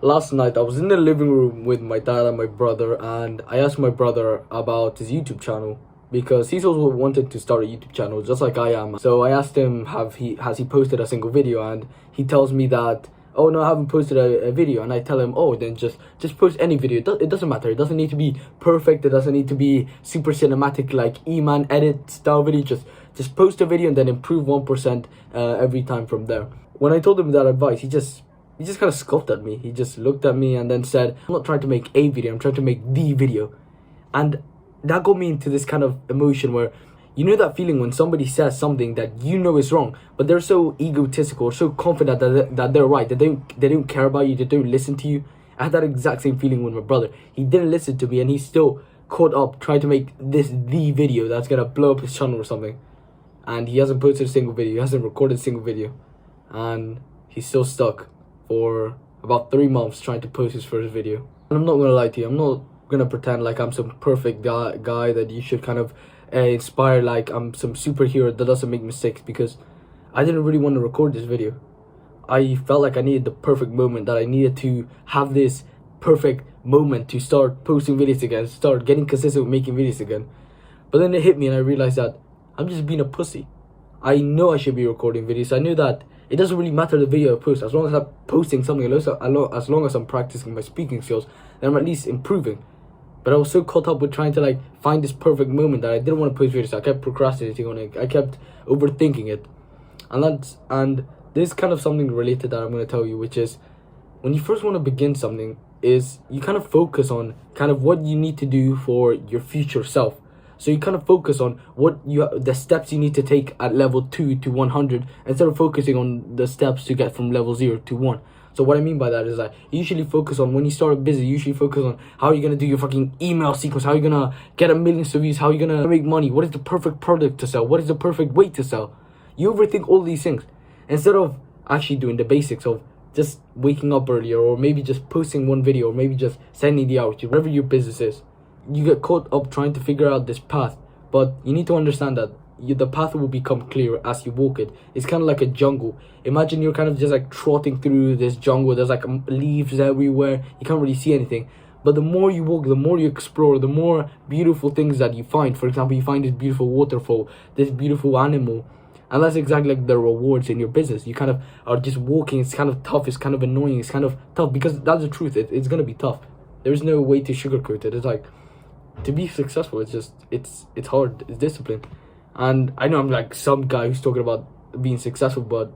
Last night I was in the living room with my dad and my brother, and I asked my brother about his YouTube channel because he's also wanted to start a YouTube channel just like I am. So I asked him has he posted a single video, and he tells me that, oh no, I haven't posted a video. And I tell him, oh, then just post any video. It doesn't matter. It doesn't need to be perfect. It doesn't need to be super cinematic like E-Man edit style video. Just post a video and then improve 1% every time from there. When I told him that advice, he just kind of scoffed at me. He just looked at me and then said, I'm not trying to make a video, I'm trying to make the video. And that got me into this kind of emotion where, you know that feeling when somebody says something that you know is wrong, but they're so egotistical or so confident that they're right, that they don't care about you, they don't listen to you. I had that exact same feeling with my brother. He didn't listen to me and he's still caught up trying to make this the video that's gonna blow up his channel or something. And he hasn't posted a single video, he hasn't recorded a single video. And he's still stuck for about 3 months trying to post his first video. And I'm not gonna lie to you, I'm not gonna pretend like I'm some perfect guy that you should kind of inspire, like I'm some superhero that doesn't make mistakes, because I didn't really want to record this video. I felt like I needed the perfect moment, that I needed to have this perfect moment to start posting videos again, start getting consistent with making videos again. But then it hit me and I realized that I'm just being a pussy. I know I should be recording videos. I knew that it doesn't really matter the video I post, as long as I'm posting something, as long as I'm practicing my speaking skills, then I'm at least improving. But I was so caught up with trying to find this perfect moment that I didn't want to post videos. I kept procrastinating on it. I kept overthinking it. And this is kind of something related that I'm going to tell you, which is when you first want to begin something, is you kind of focus on kind of what you need to do for your future self. So you kind of focus on the steps you need to take at level 2 to 100 instead of focusing on the steps to get from level 0 to 1. So what I mean by that is that you usually focus on, when you start a business, you usually focus on how you're going to do your fucking email sequence, how you're going to get 1 million views, how you're going to make money, what is the perfect product to sell, what is the perfect way to sell. You overthink all these things instead of actually doing the basics of just waking up earlier, or maybe just posting one video, or maybe just sending the outreach, whatever your business is. You get caught up trying to figure out this path, but you need to understand that the path will become clear as you walk it. It's kind of like a jungle. Imagine you're kind of just trotting through this jungle. There's leaves everywhere. You can't really see anything. But the more you walk, the more you explore, the more beautiful things that you find. For example, you find this beautiful waterfall, this beautiful animal. And that's exactly like the rewards in your business. You kind of are just walking. It's kind of tough. It's kind of annoying. It's kind of tough, because that's the truth. It's going to be tough. There's no way to sugarcoat it. It's to be successful, it's hard. It's discipline. And I know I'm like some guy who's talking about being successful, but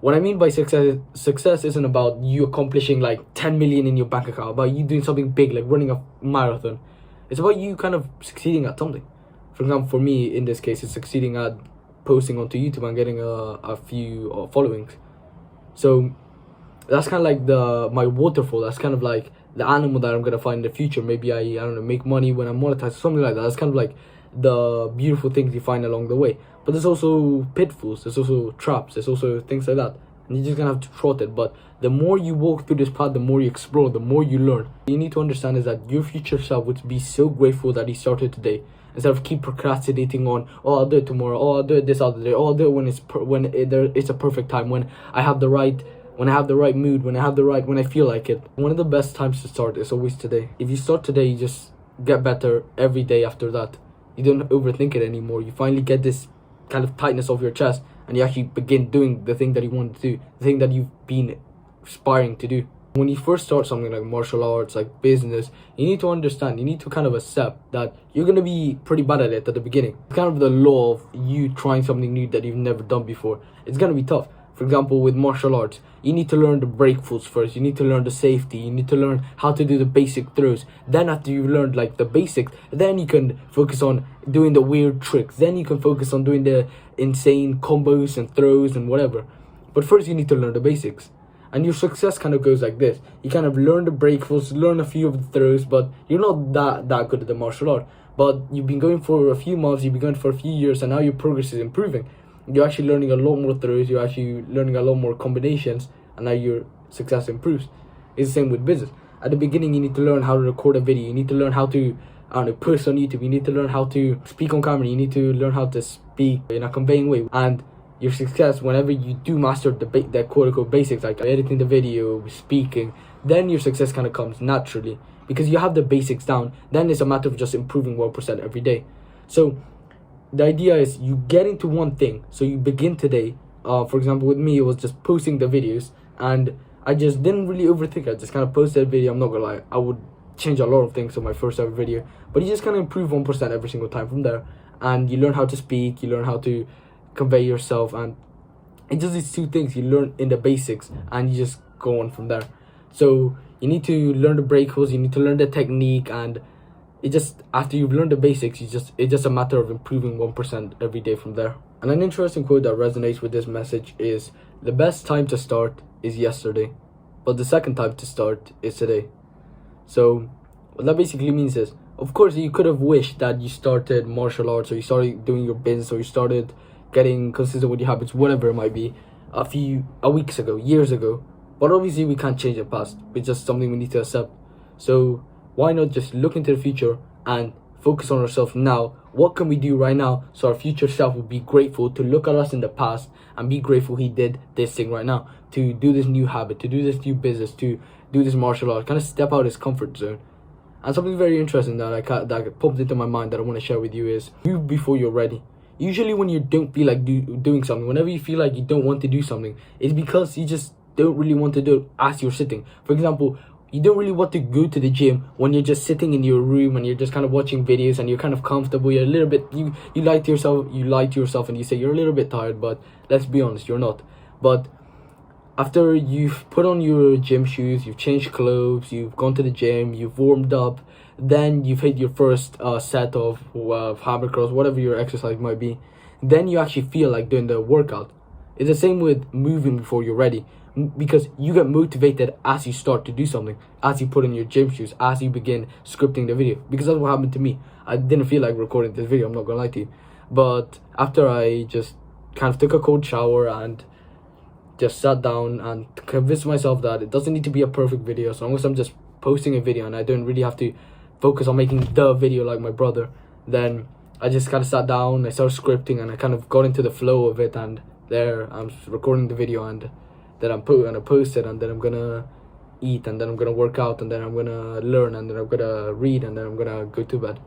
what I mean by success isn't about you accomplishing 10 million in your bank account, about you doing something big like running a marathon. It's about you kind of succeeding at something. For example, for me in this case, it's succeeding at posting onto YouTube and getting a few followings. So that's kind of like my waterfall. That's kind of like the animal that I'm gonna find in the future. Maybe I don't know, make money when I'm monetized, something like that. That's kind of like the beautiful things you find along the way. But there's also pitfalls, there's also traps, there's also things like that, and you're just gonna have to trot it. But the more you walk through this path, the more you explore, the more you learn. You need to understand is that your future self would be so grateful that he started today, instead of keep procrastinating on, oh, I'll do it tomorrow, oh, I'll do it this other day, oh, I'll do it when it's a perfect time, when I have the right mood, when I feel like it. One of the best times to start is always today. If you start today, you just get better every day after that. You don't overthink it anymore. You finally get this kind of tightness of your chest, and you actually begin doing the thing that you want to do, the thing that you've been aspiring to do. When you first start something like martial arts, like business, you need to understand, you need to kind of accept that you're going to be pretty bad at it at the beginning. It's kind of the law of you trying something new that you've never done before. It's going to be tough. For example, with martial arts, you need to learn the breakfalls first. You need to learn the safety. You need to learn how to do the basic throws. Then after you've learned the basics, then you can focus on doing the weird tricks. Then you can focus on doing the insane combos and throws and whatever. But first you need to learn the basics. And your success kind of goes like this. You kind of learn the breakfalls, learn a few of the throws, but you're not that good at the martial art. But you've been going for a few months, you've been going for a few years, and now your progress is improving. You're actually learning a lot more throws, you're actually learning a lot more combinations, and now your success improves. It's the same with business. At the beginning, you need to learn how to record a video, you need to learn how to post on YouTube, you need to learn how to speak on camera, you need to learn how to speak in a conveying way. And your success whenever you do master the quote unquote basics, like editing the video, speaking. Then your success kind of comes naturally because you have the basics down. Then it's a matter of just improving 1% every day. So the idea is you get into one thing. So you begin today. For example, with me, it was just posting the videos, and I just didn't really overthink. I just kind of posted a video. I'm not gonna lie, I would change a lot of things on my first ever video, but you just kind of improve 1% every single time from there. And you learn how to speak, you learn how to convey yourself, and it's just these two things you learn in the basics, and you just go on from there. So you need to learn the breakables, you need to learn the technique, and it just, after you've learned the basics, it's just a matter of improving 1% every day from there. And an interesting quote that resonates with this message is, the best time to start is yesterday, but the second time to start is today. So what that basically means is, of course, you could have wished that you started martial arts, or you started doing your business, or you started getting consistent with your habits, whatever it might be, a weeks ago, years ago. But obviously we can't change the past. It's just something we need to accept. So why not just look into the future and focus on ourselves now? What can we do right now so our future self will be grateful to look at us in the past and be grateful he did this thing right now, to do this new habit, to do this new business, to do this martial art, kind of step out his comfort zone. And something very interesting that popped into my mind that I want to share with you is, move before you're ready. Usually when you don't feel like doing something, whenever you feel like you don't want to do something, it's because you just don't really want to do it as you're sitting. For example, you don't really want to go to the gym when you're just sitting in your room and you're just kind of watching videos and you're kind of comfortable. You're a little bit, you lie to yourself and you say you're a little bit tired, but let's be honest, you're not. But after you've put on your gym shoes, you've changed clothes, you've gone to the gym, you've warmed up, then you've hit your first set of hammer curls, whatever your exercise might be, then you actually feel like doing the workout. It's the same with moving before you're ready, because you get motivated as you start to do something, as you put on your gym shoes, as you begin scripting the video. Because that's what happened to me. I didn't feel like recording this video, I'm not gonna lie to you, but after I just kind of took a cold shower and just sat down and convinced myself that it doesn't need to be a perfect video, as long as I'm just posting a video and I don't really have to focus on making the video like my brother, then I just kind of sat down, I started scripting, and I kind of got into the flow of it, and there I'm recording the video, and then I'm gonna post it, and then I'm gonna eat, and then I'm gonna work out, and then I'm gonna learn, and then I'm gonna read, and then I'm gonna go to bed.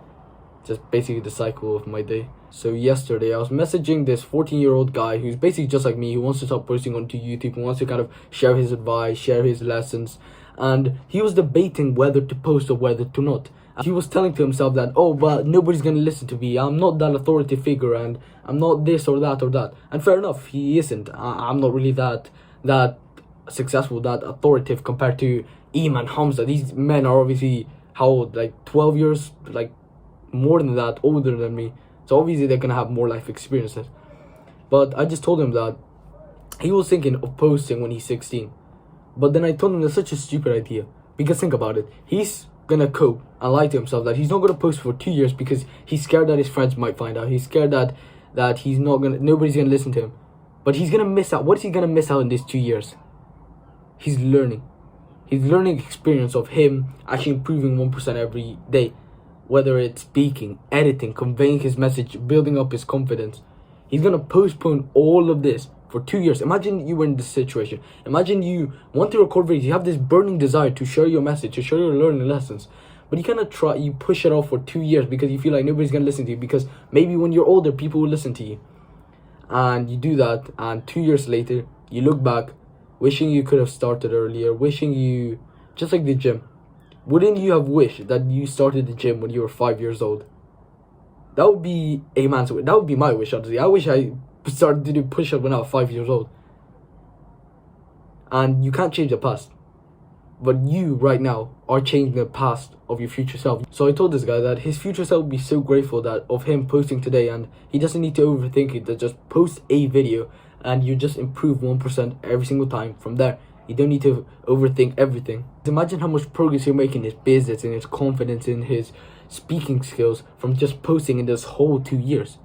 Just basically the cycle of my day. So yesterday I was messaging this 14-year-old guy who's basically just like me, who wants to start posting onto YouTube, who wants to kind of share his advice, share his lessons, and he was debating whether to post or whether to not. He was telling to himself that, oh, but nobody's gonna listen to me, I'm not that authority figure, and I'm not this or that or that. And fair enough, he isn't. I'm not really that successful, that authoritative compared to Iman, Hamza. These men are obviously, how old, like 12 years, like more than that, older than me. So obviously they're gonna have more life experiences. But I just told him that he was thinking of posting when he's 16. But then I told him that's such a stupid idea. Because think about it, he's gonna cope and lie to himself that he's not gonna post for 2 years because he's scared that his friends might find out. He's scared that nobody's gonna listen to him. But he's gonna miss out. What is he gonna miss out in these 2 years? He's learning. His learning experience of him actually improving 1% every day. Whether it's speaking, editing, conveying his message, building up his confidence. He's gonna postpone all of this for 2 years. Imagine you were in this situation. Imagine you want to record videos. You have this burning desire to share your message, to share your learning lessons. But you push it off for 2 years because you feel like nobody's gonna listen to you. Because maybe when you're older, people will listen to you. And you do that, and 2 years later, you look back, wishing you could have started earlier, wishing you, just like the gym. Wouldn't you have wished that you started the gym when you were 5 years old? That would be a man's wish. That would be my wish, honestly. I wish I started to do push-ups when I was 5 years old. And you can't change the past. But you, right now, are changing the past of your future self. So I told this guy that his future self would be so grateful that of him posting today, and he doesn't need to overthink it, that just post a video and you just improve 1% every single time from there. You don't need to overthink everything. Imagine how much progress he'll make in his business, in his confidence, in his speaking skills from just posting in this whole 2 years.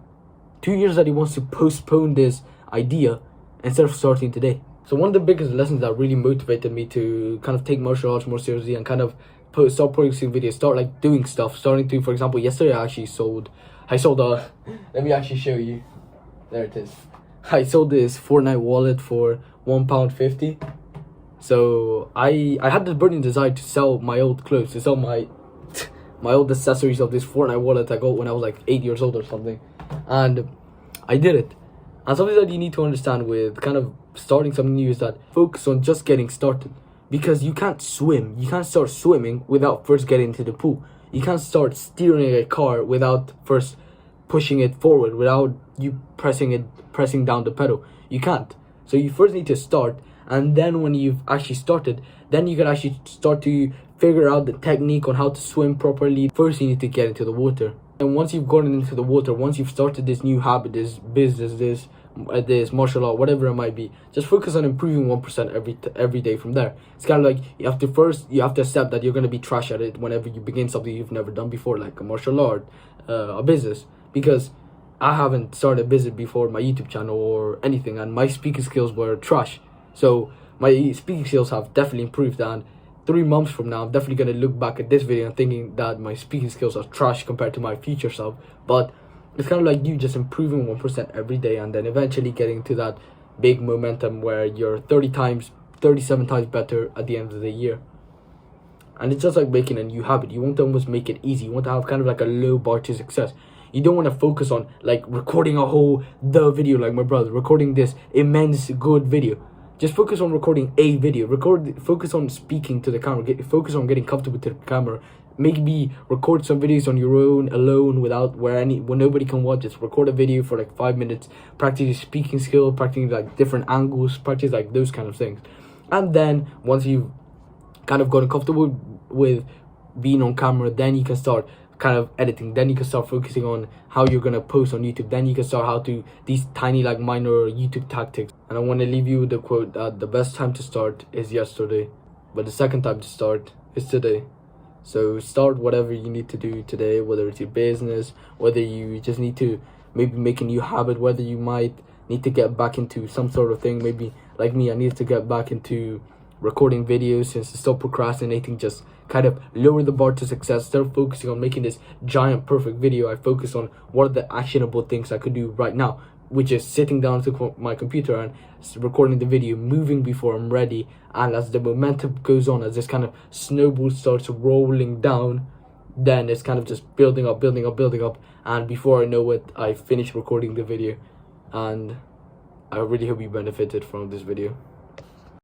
2 years that he wants to postpone this idea instead of starting today. So one of the biggest lessons that really motivated me to kind of take martial arts more seriously and kind of start producing videos, start like doing stuff, starting to, for example, yesterday I sold let me actually show you. There it is. I sold this Fortnite wallet for £1.50. So I had the burning desire to sell my old clothes, to sell my my old accessories of this Fortnite wallet I got when I was like 8 years old or something, and I did it. And something that you need to understand with kind of starting something new is that focus on just getting started, because you can't swim. You can't start swimming without first getting into the pool. You can't start steering a car without first pushing it forward, without you pressing down the pedal. You can't. So you first need to start, and then when you've actually started, then you can actually start to figure out the technique on how to swim properly. First you need to get into the water, and once you've gotten into the water, once you've started this new habit, this business, this martial art, whatever it might be, just focus on improving 1% every day from there. It's kind of like you have to accept that you're going to be trash at it whenever you begin something you've never done before, like a martial art, a business. Because I haven't started a business before, my YouTube channel or anything, and my speaking skills were trash. So my speaking skills have definitely improved, and 3 months from now I'm definitely going to look back at this video and thinking that my speaking skills are trash compared to my future self. But it's kind of like you just improving 1% every day, and then eventually getting to that big momentum where you're 37 times better at the end of the year. And it's just like making a new habit. You want to almost make it easy. You want to have kind of like a low bar to success. You don't want to focus on like recording the video like my brother, recording this immense good video. Just focus on recording a video. Focus on speaking to the camera. Focus on getting comfortable to the camera. Maybe record some videos on your own, alone, when nobody can watch. Just record a video for like 5 minutes. Practice your speaking skill. Practice like different angles. Practice like those kind of things. And then once you've kind of gotten comfortable with being on camera, then you can start kind of editing. Then you can start focusing on how you're gonna post on YouTube. Then you can start how to these tiny like minor YouTube tactics. And I want to leave you with the quote that the best time to start is yesterday, but the second time to start is today. So start whatever you need to do today, whether it's your business, whether you just need to maybe make a new habit, whether you might need to get back into some sort of thing. Maybe like me, I need to get back into recording videos, since stop procrastinating, just kind of lower the bar to success. Instead of focusing on making this giant perfect video, I focus on what are the actionable things I could do right now, which is sitting down to my computer and recording the video, moving before I'm ready. And as the momentum goes on, as this kind of snowball starts rolling down, then it's kind of just building up, and before I know it, I finish recording the video. And I really hope you benefited from this video.